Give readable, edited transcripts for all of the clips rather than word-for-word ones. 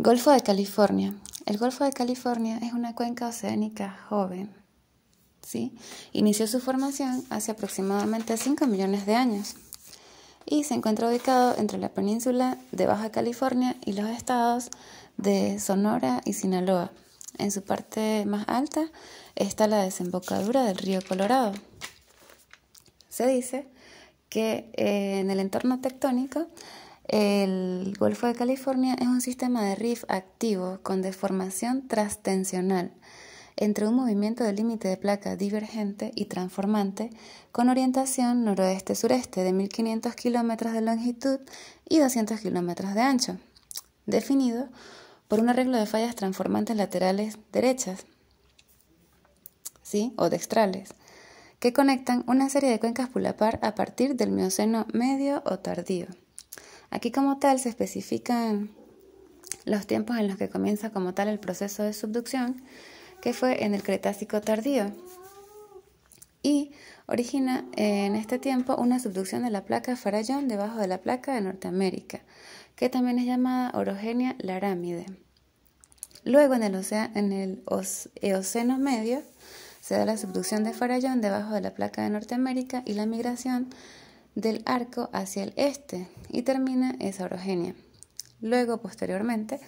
Golfo de California. El Golfo de California es una cuenca oceánica joven, ¿sí? Inició su formación hace aproximadamente 5 millones de años y se encuentra ubicado entre la península de Baja California y los estados de Sonora y Sinaloa. En su parte más alta está la desembocadura del río Colorado. Se dice que en el entorno tectónico el Golfo de California es un sistema de rift activo con deformación transtensional entre un movimiento de límite de placa divergente y transformante con orientación noroeste-sureste de 1500 kilómetros de longitud y 200 kilómetros de ancho, definido por un arreglo de fallas transformantes laterales derechas, ¿sí? O dextrales, que conectan una serie de cuencas pulapar a partir del Mioceno medio o tardío. Aquí como tal se especifican los tiempos en los que comienza como tal el proceso de subducción, que fue en el Cretácico tardío, y origina en este tiempo una subducción de la placa Farallón debajo de la placa de Norteamérica, que también es llamada orogenia larámide. Luego en el Eoceno medio se da la subducción de Farallón debajo de la placa de Norteamérica y la migración del arco hacia el este, y termina esa orogenia. Luego, posteriormente,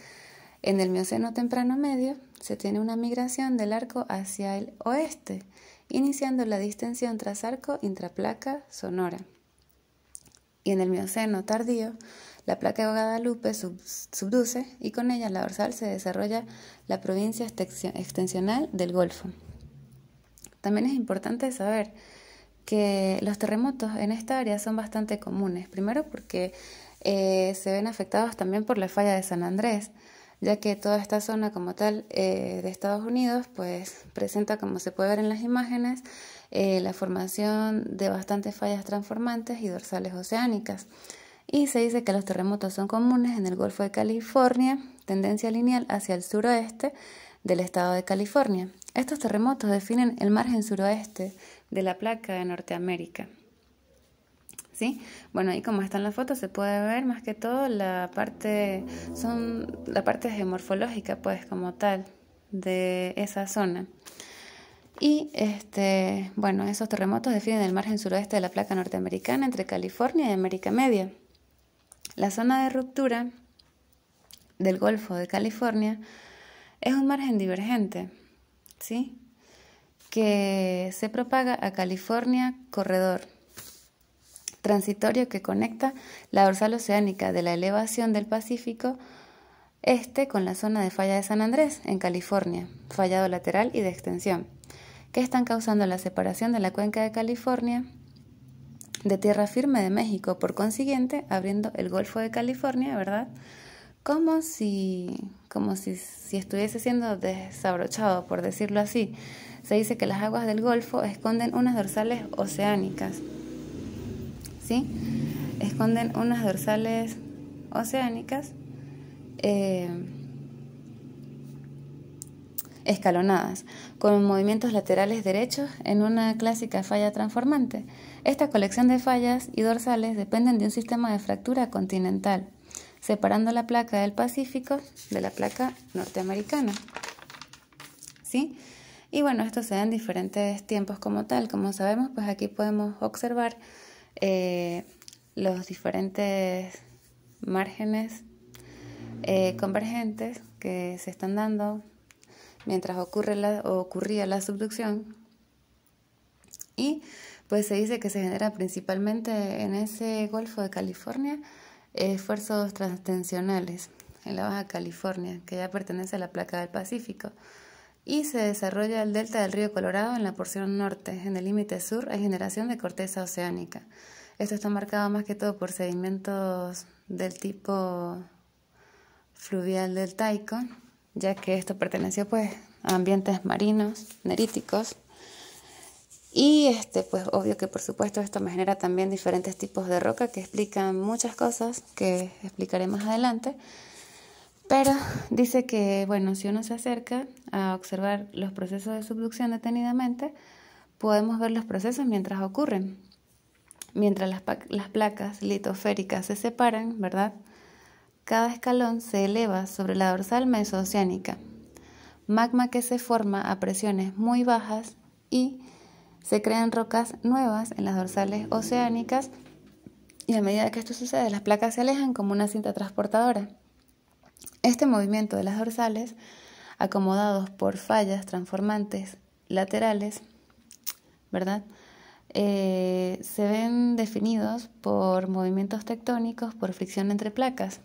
en el Mioceno temprano medio, se tiene una migración del arco hacia el oeste, iniciando la distensión tras arco intraplaca sonora. Y en el Mioceno tardío, la placa de Guadalupe subduce y con ella la dorsal se desarrolla la provincia extensional del Golfo. También es importante saber que los terremotos en esta área son bastante comunes. Primero porque se ven afectados también por la falla de San Andrés, ya que toda esta zona como tal de Estados Unidos pues presenta, como se puede ver en las imágenes, la formación de bastantes fallas transformantes y dorsales oceánicas. Y se dice que los terremotos son comunes en el Golfo de California, tendencia lineal hacia el suroeste del estado de California. Estos terremotos definen el margen suroeste de la placa de Norteamérica. ¿Sí? Bueno, ahí como está en la foto se puede ver más que todo la parte geomorfológica, pues como tal, de esa zona. Y bueno, esos terremotos definen el margen suroeste de la placa norteamericana entre California y América Media. La zona de ruptura del Golfo de California es un margen divergente, ¿sí? Que se propaga a California Corredor, transitorio que conecta la dorsal oceánica de la elevación del Pacífico este con la zona de falla de San Andrés, en California, fallado lateral y de extensión, que están causando la separación de la cuenca de California de tierra firme de México, por consiguiente, abriendo el Golfo de California, ¿verdad? Como si estuviese siendo desabrochado, por decirlo así. Se dice que las aguas del Golfo esconden unas dorsales oceánicas, ¿sí? Esconden unas dorsales oceánicas escalonadas, con movimientos laterales derechos en una clásica falla transformante. Esta colección de fallas y dorsales dependen de un sistema de fractura continental, separando la placa del Pacífico de la placa norteamericana, ¿sí? Y bueno, esto se da en diferentes tiempos como tal. Como sabemos, pues aquí podemos observar los diferentes márgenes convergentes que se están dando mientras ocurría la subducción, y pues se dice que se genera principalmente en ese Golfo de California esfuerzos transtensionales en la Baja California, que ya pertenece a la placa del Pacífico, y se desarrolla el delta del río Colorado en la porción norte. En el límite sur hay generación de corteza oceánica. Esto está marcado más que todo por sedimentos del tipo fluvial deltaico, ya que esto perteneció pues a ambientes marinos, neríticos, y pues obvio que por supuesto esto me genera también diferentes tipos de roca que explican muchas cosas que explicaré más adelante, pero dice que bueno, si uno se acerca a observar los procesos de subducción detenidamente, podemos ver los procesos mientras ocurren, mientras las placas litosféricas se separan, ¿verdad? cada escalón se eleva sobre la dorsal mesooceánica, magma que se forma a presiones muy bajas y se crean rocas nuevas en las dorsales oceánicas, y a medida que esto sucede las placas se alejan como una cinta transportadora. Este movimiento de las dorsales, acomodados por fallas transformantes laterales, ¿verdad? Se ven definidos por movimientos tectónicos, por fricción entre placas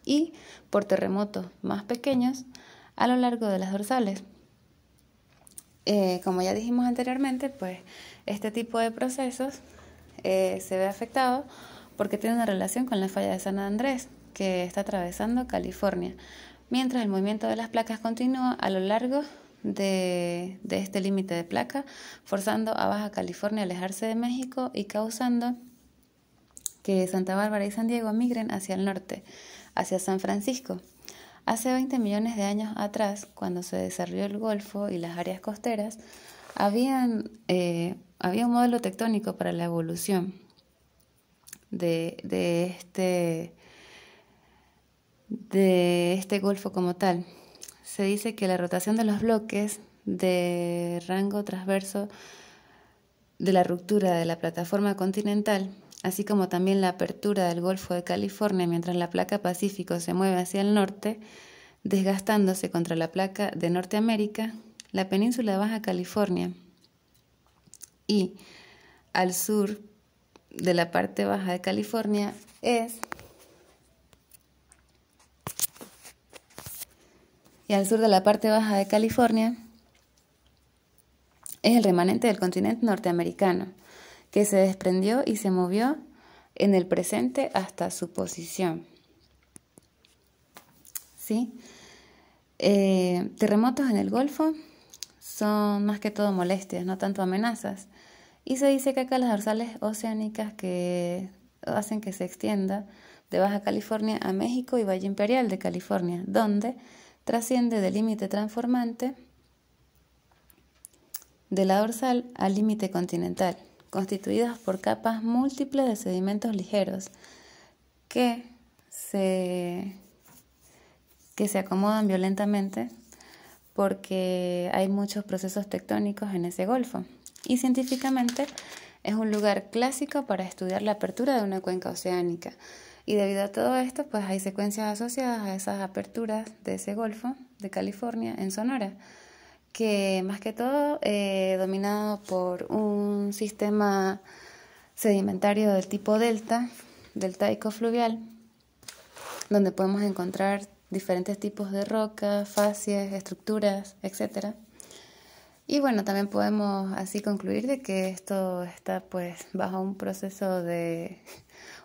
y por terremotos más pequeños a lo largo de las dorsales. Como ya dijimos anteriormente, pues este tipo de procesos se ve afectado porque tiene una relación con la falla de San Andrés, que está atravesando California, mientras el movimiento de las placas continúa a lo largo de este límite de placa, forzando a Baja California a alejarse de México y causando que Santa Bárbara y San Diego migren hacia el norte, hacia San Francisco. Hace 20 millones de años atrás, cuando se desarrolló el Golfo y las áreas costeras, había un modelo tectónico para la evolución de este Golfo como tal. Se dice que la rotación de los bloques de rango transverso de la ruptura de la plataforma continental, así como también la apertura del Golfo de California mientras la placa Pacífico se mueve hacia el norte, desgastándose contra la placa de Norteamérica, la península de Baja California y al sur de la parte baja de California es el remanente del continente norteamericano, que se desprendió y se movió en el presente hasta su posición. ¿Sí? Terremotos en el Golfo son más que todo molestias, no tanto amenazas. Y se dice que acá las dorsales oceánicas que hacen que se extienda de Baja California a México y Valle Imperial de California, donde trasciende del límite transformante de la dorsal al límite continental, constituidas por capas múltiples de sedimentos ligeros que se acomodan violentamente porque hay muchos procesos tectónicos en ese golfo. Y científicamente es un lugar clásico para estudiar la apertura de una cuenca oceánica. Y debido a todo esto, pues hay secuencias asociadas a esas aperturas de ese golfo de California en Sonora, que más que todo dominado por un sistema sedimentario del tipo delta, deltaico fluvial, donde podemos encontrar diferentes tipos de rocas, facies, estructuras, etc. Y bueno, también podemos así concluir de que esto está pues bajo un proceso de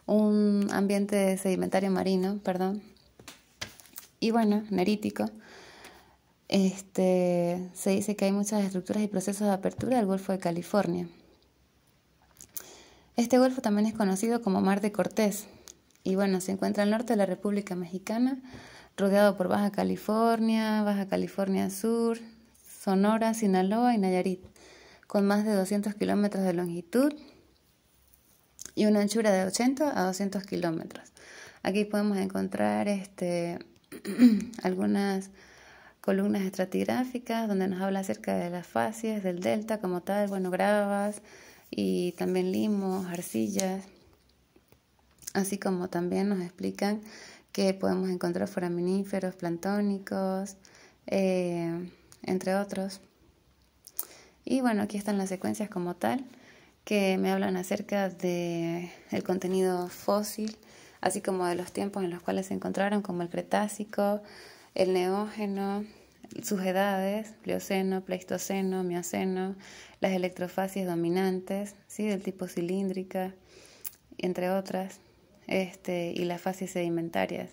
un ambiente sedimentario marino, y bueno, nerítico. Se dice que hay muchas estructuras y procesos de apertura del Golfo de California. Este golfo también es conocido como Mar de Cortés y bueno, se encuentra al norte de la República Mexicana, rodeado por Baja California Sur, Sonora, Sinaloa y Nayarit, con más de 200 kilómetros de longitud y una anchura de 80 a 200 kilómetros. Aquí podemos encontrar algunas columnas estratigráficas donde nos habla acerca de las facies del delta como tal, gravas y también limos, arcillas, así como también nos explican que podemos encontrar foraminíferos, planctónicos, entre otros. Y bueno, aquí están las secuencias como tal, que me hablan acerca del contenido fósil, así como de los tiempos en los cuales se encontraron, como el Cretácico, el Neógeno, sus edades, Plioceno, Pleistoceno, Mioceno, las electrofacies dominantes, ¿sí? Del tipo cilíndrica, entre otras, y las facies sedimentarias.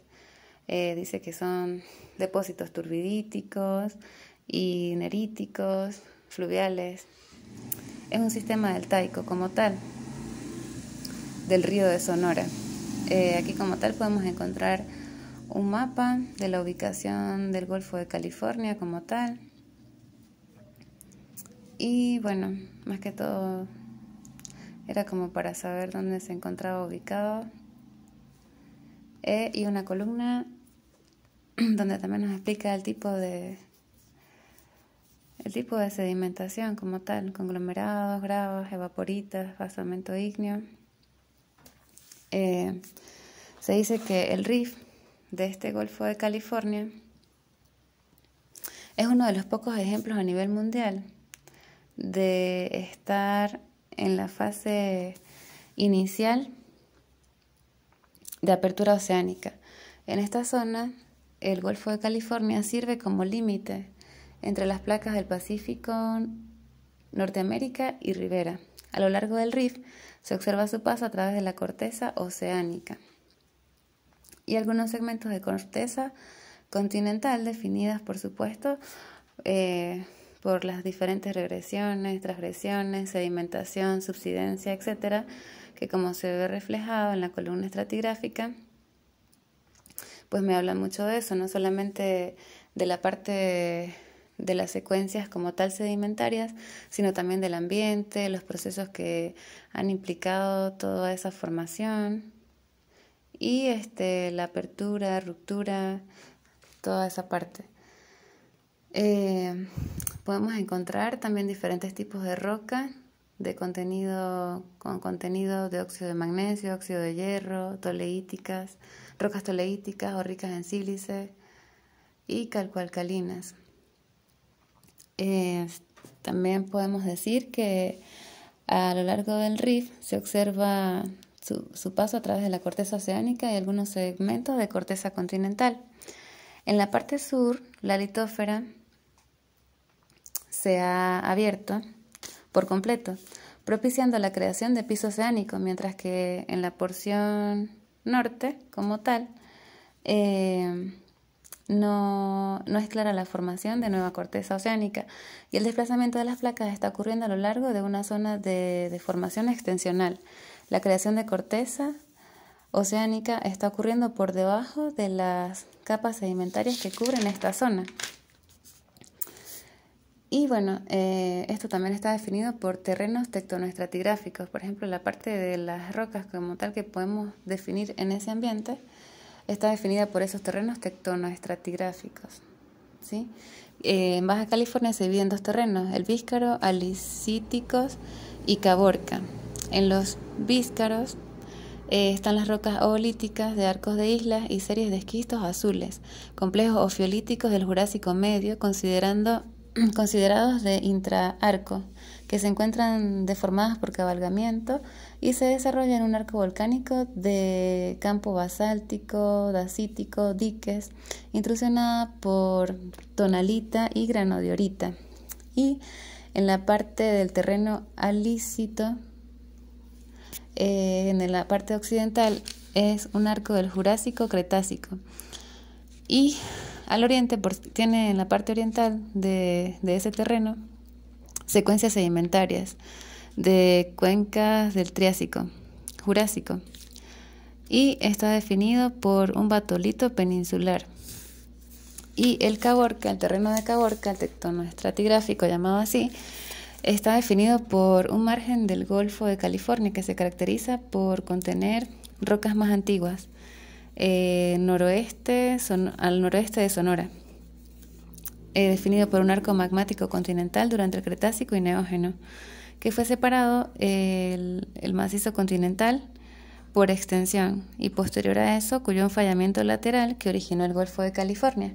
Dice que son depósitos turbidíticos y neríticos, fluviales. Es un sistema deltaico como tal, del río de Sonora. Aquí como tal podemos encontrar un mapa de la ubicación del Golfo de California como tal. Y bueno, más que todo era como para saber dónde se encontraba ubicado. Y una columna donde también nos explica el tipo de sedimentación como tal, conglomerados, gravas, evaporitas, basamento ígneo. Se dice que el rift de este Golfo de California es uno de los pocos ejemplos a nivel mundial de estar en la fase inicial de apertura oceánica. En esta zona, el Golfo de California sirve como límite entre las placas del Pacífico, Norteamérica y Ribera. A lo largo del rift se observa su paso a través de la corteza oceánica y algunos segmentos de corteza continental definidas, por supuesto, por las diferentes regresiones, transgresiones, sedimentación, subsidencia, etcétera, que como se ve reflejado en la columna estratigráfica, pues me habla mucho de eso, no solamente de la parte de las secuencias como tal sedimentarias, sino también del ambiente, los procesos que han implicado toda esa formación y la apertura, ruptura, toda esa parte. Podemos encontrar también diferentes tipos de roca con contenido de óxido de magnesio, óxido de hierro, toleíticas, rocas toleíticas o ricas en sílice y calcoalcalinas. También podemos decir que a lo largo del rift se observa su paso a través de la corteza oceánica y algunos segmentos de corteza continental. En la parte sur, la litósfera se ha abierto por completo, propiciando la creación de piso oceánico, mientras que en la porción norte, como tal, no es clara la formación de nueva corteza oceánica y el desplazamiento de las placas está ocurriendo a lo largo de una zona de formación extensional. La creación de corteza oceánica está ocurriendo por debajo de las capas sedimentarias que cubren esta zona. Y bueno, esto también está definido por terrenos tectonoestratigráficos. Por ejemplo, la parte de las rocas como tal que podemos definir en ese ambiente está definida por esos terrenos tectonoestratigráficos, ¿sí? En Baja California se dividen dos terrenos, el víscaro, alicíticos y caborca. En los víscaros están las rocas oolíticas de arcos de islas y series de esquistos azules, complejos ofiolíticos del Jurásico Medio, considerados de intraarco, que se encuentran deformadas por cabalgamiento y se desarrollan en un arco volcánico de campo basáltico, dacítico, diques, intrusionada por tonalita y granodiorita. Y en la parte del terreno alicito, en la parte occidental, es un arco del Jurásico-Cretácico. Y al oriente tiene en la parte oriental de ese terreno secuencias sedimentarias de cuencas del Triásico, Jurásico, y está definido por un batolito peninsular. Y el Caborca, el terreno de Caborca, el tectonoestratigráfico llamado así, está definido por un margen del Golfo de California que se caracteriza por contener rocas más antiguas, al noroeste de Sonora, definido por un arco magmático continental durante el Cretácico y Neógeno, que fue separado el macizo continental por extensión y posterior a eso ocurrió un fallamiento lateral que originó el Golfo de California.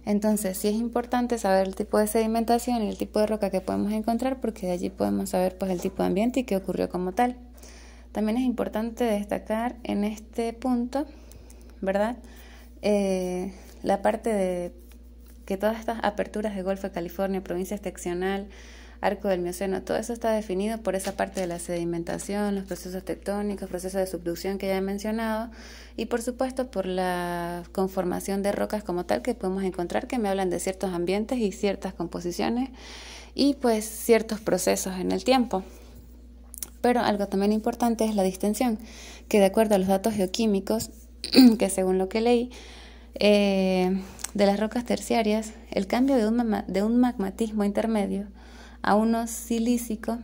Entonces sí es importante saber el tipo de sedimentación y el tipo de roca que podemos encontrar, porque de allí podemos saber pues el tipo de ambiente y qué ocurrió como tal. También es importante destacar en este punto, ¿verdad? La parte de que todas estas aperturas de Golfo de California, provincia extensional, arco del Mioceno, todo eso está definido por esa parte de la sedimentación, los procesos tectónicos, procesos de subducción que ya he mencionado, y por supuesto por la conformación de rocas como tal que podemos encontrar, que me hablan de ciertos ambientes y ciertas composiciones y pues ciertos procesos en el tiempo. Pero algo también importante es la distensión, que de acuerdo a los datos geoquímicos, que según lo que leí, de las rocas terciarias, el cambio de un magmatismo intermedio a uno silícico,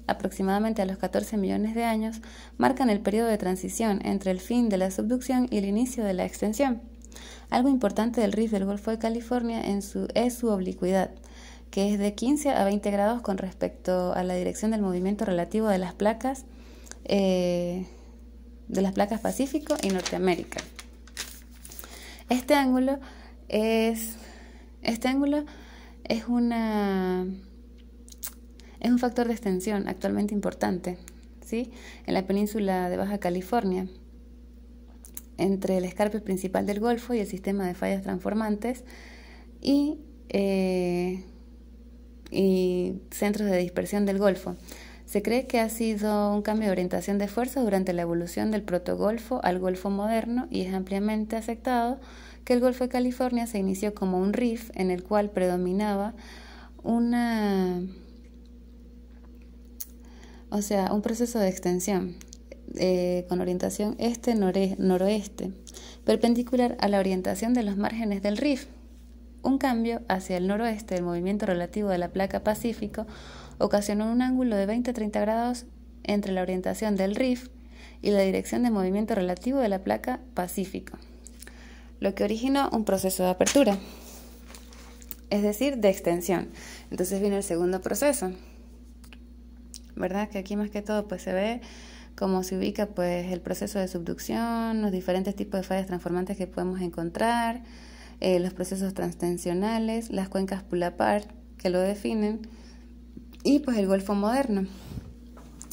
aproximadamente a los 14 millones de años, marcan el periodo de transición entre el fin de la subducción y el inicio de la extensión. Algo importante del rift del Golfo de California es su oblicuidad, que es de 15 a 20 grados con respecto a la dirección del movimiento relativo de las placas Pacífico y Norteamérica. Este ángulo es un factor de extensión actualmente importante, ¿sí?, en la península de Baja California, entre el escarpe principal del Golfo y el sistema de fallas transformantes y centros de dispersión del Golfo. Se cree que ha sido un cambio de orientación de fuerza durante la evolución del protogolfo al Golfo moderno, y es ampliamente aceptado que el Golfo de California se inició como un rift en el cual predominaba un proceso de extensión con orientación este-noroeste, perpendicular a la orientación de los márgenes del rift. Un cambio hacia el noroeste del movimiento relativo de la placa Pacífico ocasionó un ángulo de 20-30 grados entre la orientación del rift y la dirección de movimiento relativo de la placa Pacífico, lo que originó un proceso de apertura, es decir, de extensión. Entonces viene el segundo proceso, ¿verdad? Que aquí más que todo pues se ve cómo se ubica pues el proceso de subducción, los diferentes tipos de fallas transformantes que podemos encontrar, los procesos transtensionales, las cuencas pull-apart que lo definen, y pues el Golfo moderno.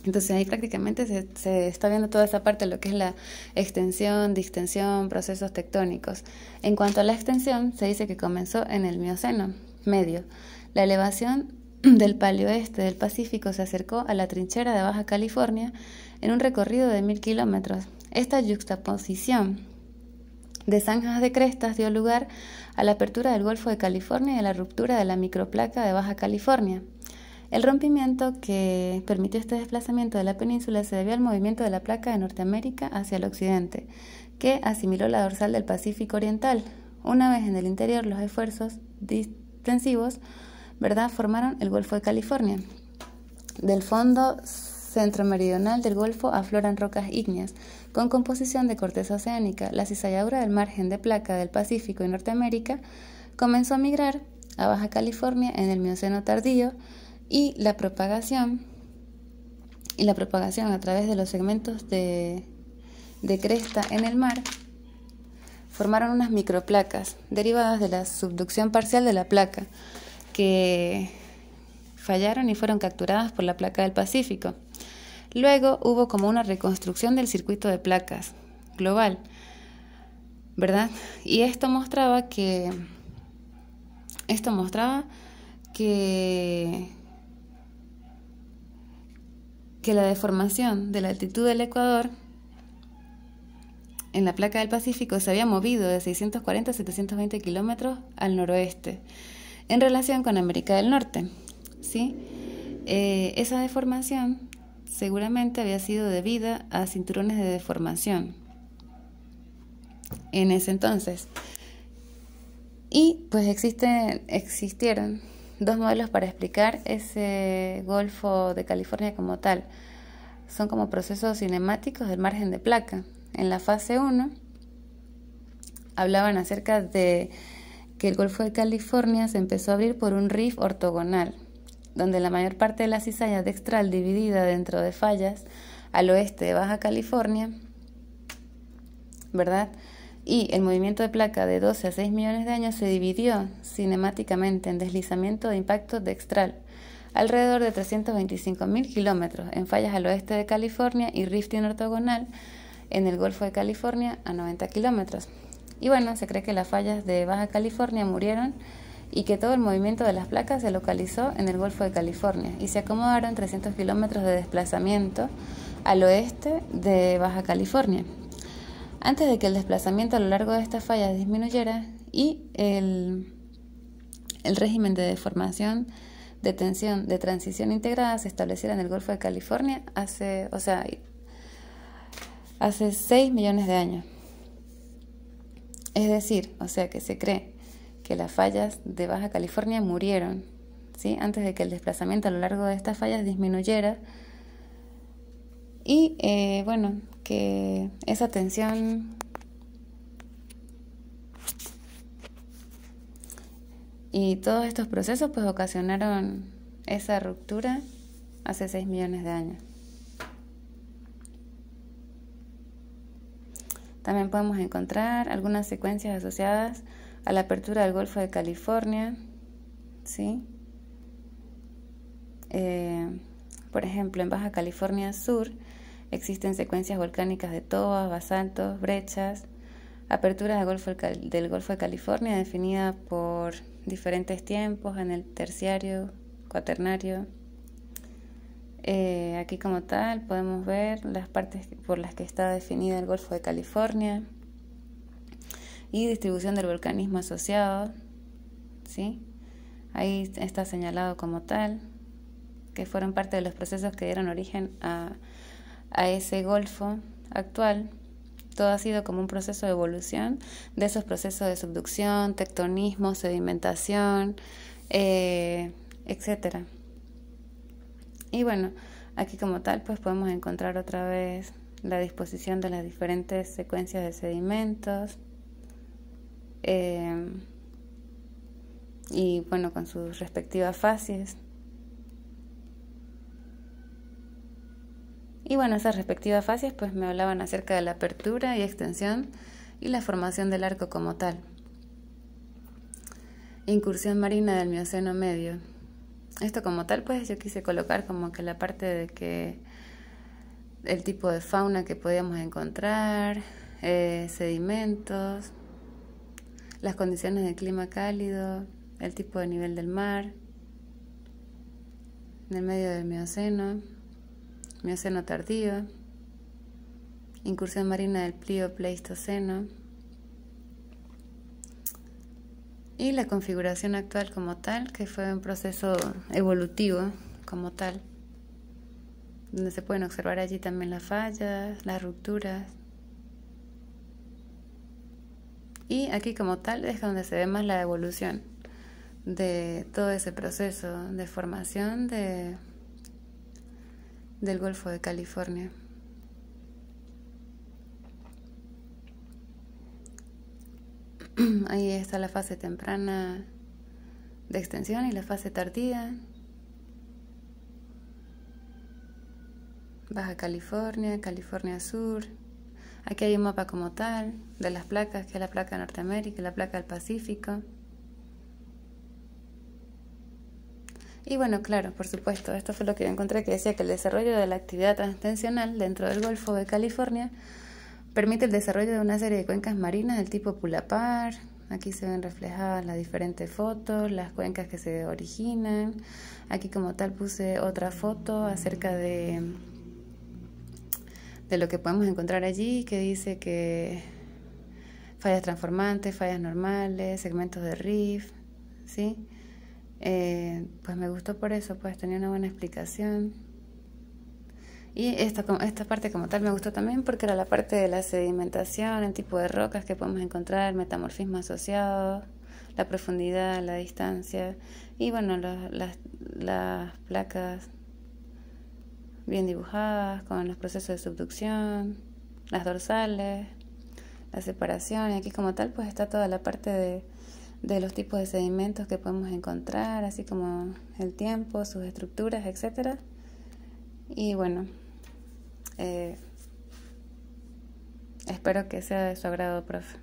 Entonces ahí prácticamente se está viendo toda esa parte de lo que es la extensión, distensión, procesos tectónicos. En cuanto a la extensión, se dice que comenzó en el Mioceno medio. La elevación del paleoeste del Pacífico se acercó a la trinchera de Baja California en un recorrido de 1000 kilómetros. Esta yuxtaposición de zanjas de crestas dio lugar a la apertura del Golfo de California y a la ruptura de la microplaca de Baja California. El rompimiento que permitió este desplazamiento de la península se debió al movimiento de la placa de Norteamérica hacia el occidente, que asimiló la dorsal del Pacífico Oriental. Una vez en el interior, los esfuerzos distensivos, ¿verdad?, formaron el Golfo de California. Del fondo centromeridional del Golfo afloran rocas ígneas con composición de corteza oceánica. La cizalladura del margen de placa del Pacífico y Norteamérica comenzó a migrar a Baja California en el Mioceno tardío, y la propagación a través de los segmentos de cresta en el mar formaron unas microplacas derivadas de la subducción parcial de la placa, que fallaron y fueron capturadas por la placa del Pacífico. Luego hubo como una reconstrucción del circuito de placas global, ¿verdad? Y esto mostraba que la deformación de la altitud del Ecuador en la placa del Pacífico se había movido de 640 a 720 kilómetros al noroeste en relación con América del Norte, ¿sí? Esa deformación seguramente había sido debida a cinturones de deformación en ese entonces. Y pues existieron dos modelos para explicar ese Golfo de California como tal. Son como procesos cinemáticos del margen de placa. En la fase 1 hablaban acerca de que el Golfo de California se empezó a abrir por un rift ortogonal, donde la mayor parte de la cizalla dextral dividida dentro de fallas al oeste de Baja California, ¿verdad?, y el movimiento de placa de 12 a 6 millones de años se dividió cinemáticamente en deslizamiento de impacto dextral, alrededor de 325.000 kilómetros en fallas al oeste de California, y rifting ortogonal en el Golfo de California a 90 kilómetros. Y bueno, se cree que las fallas de Baja California murieron y que todo el movimiento de las placas se localizó en el Golfo de California y se acomodaron 300 kilómetros de desplazamiento al oeste de Baja California. Antes de que el desplazamiento a lo largo de estas fallas disminuyera y el régimen de deformación, de tensión, de transición integrada se estableciera en el Golfo de California hace 6 millones de años. Es decir, que se cree que las fallas de Baja California murieron, ¿sí?, antes de que el desplazamiento a lo largo de estas fallas disminuyera, y que esa tensión Y todos estos procesos pues ocasionaron esa ruptura hace 6 millones de años. También podemos encontrar algunas secuencias asociadas a la apertura del Golfo de California, ¿sí? Por ejemplo, en Baja California Sur existen secuencias volcánicas de tobas, basaltos, brechas, aperturas del Golfo de California definida por diferentes tiempos en el terciario, cuaternario. Aquí como tal podemos ver las partes por las que está definida el Golfo de California y distribución del volcanismo asociado, ¿sí? Ahí está señalado como tal, que fueron parte de los procesos que dieron origen a ese golfo actual. Todo ha sido como un proceso de evolución de esos procesos de subducción, tectonismo, sedimentación, etcétera. Y bueno, aquí como tal pues podemos encontrar otra vez la disposición de las diferentes secuencias de sedimentos y bueno, con sus respectivas fases. Y bueno, esas respectivas fases pues me hablaban acerca de la apertura y extensión y la formación del arco como tal. Incursión marina del Mioceno medio. Esto como tal pues yo quise colocar como que la parte de que el tipo de fauna que podíamos encontrar, sedimentos, las condiciones de clima cálido, el tipo de nivel del mar, en el medio del Mioceno tardío, incursión marina del Plioceno y la configuración actual como tal, que fue un proceso evolutivo como tal, donde se pueden observar allí también las fallas, las rupturas. Y aquí como tal es donde se ve más la evolución de todo ese proceso de formación del Golfo de California. Ahí está la fase temprana de extensión y la fase tardía. Baja California, California Sur. Aquí hay un mapa como tal de las placas, que es la placa de Norteamérica y la placa del Pacífico. Y bueno, claro, por supuesto, esto fue lo que yo encontré, que decía que el desarrollo de la actividad transtensional dentro del Golfo de California permite el desarrollo de una serie de cuencas marinas del tipo Pulapar. Aquí se ven reflejadas las diferentes fotos, las cuencas que se originan. Aquí como tal puse otra foto acerca de lo que podemos encontrar allí, que dice que fallas transformantes, fallas normales, segmentos de rift, ¿sí? Pues me gustó por eso, pues tenía una buena explicación. Y esta parte como tal me gustó también porque era la parte de la sedimentación, el tipo de rocas que podemos encontrar, el metamorfismo asociado, la profundidad, la distancia y bueno, las placas bien dibujadas con los procesos de subducción, las dorsales, la separación. Y aquí como tal pues está toda la parte de los tipos de sedimentos que podemos encontrar, así como el tiempo, sus estructuras, etcétera. Y bueno, espero que sea de su agrado, profe.